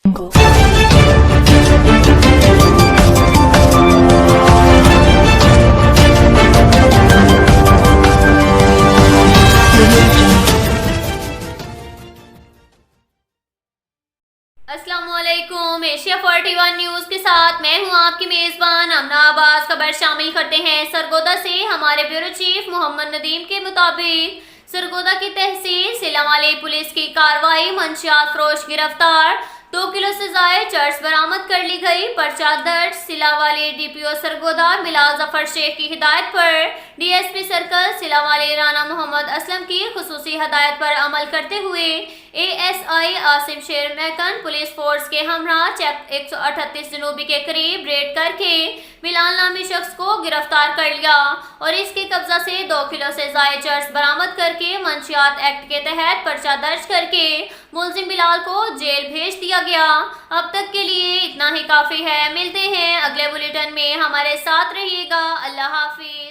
अस्सलामुअलैकुम। Asia 41 news के साथ मैं हूं आपकी मेजबान अमना अब्बास। खबर शामिल करते हैं सरगोदा से। हमारे ब्यूरो चीफ मोहम्मद नदीम के मुताबिक सरगोदा की तहसील सिलावाली पुलिस की कार्रवाई, मंशियात फरोश गिरफ्तार, 2 किलो से ज्यादा चर्स बरामद कर ली गई। पर्चा दर्ज। सिलावाली डीपीओ सरगोदा मिलाद जफर शेख की हिदायत पर डीएसपी सर्कल सिलावाली राना मोहम्मद असलम की खुसूसी हदायत पर अमल करते हुए एएसआई आसिम शेर महकन पुलिस फोर्स के हमरा चेक 138 जनूबी के करीब रेड करके मिलान नामी शख्स को गिरफ्तार कर लिया और इसके कब्जा से 2 किलो से ज्यादा चर्स बरामद करके मंशियात एक्ट के तहत पर्चा दर्ज करके मुलजिम बिलाल को जेल भेज दिया गया। अब तक के लिए इतना ही काफी है। मिलते हैं अगले बुलेटिन में, हमारे साथ रहिएगा। अल्लाह हाफिज।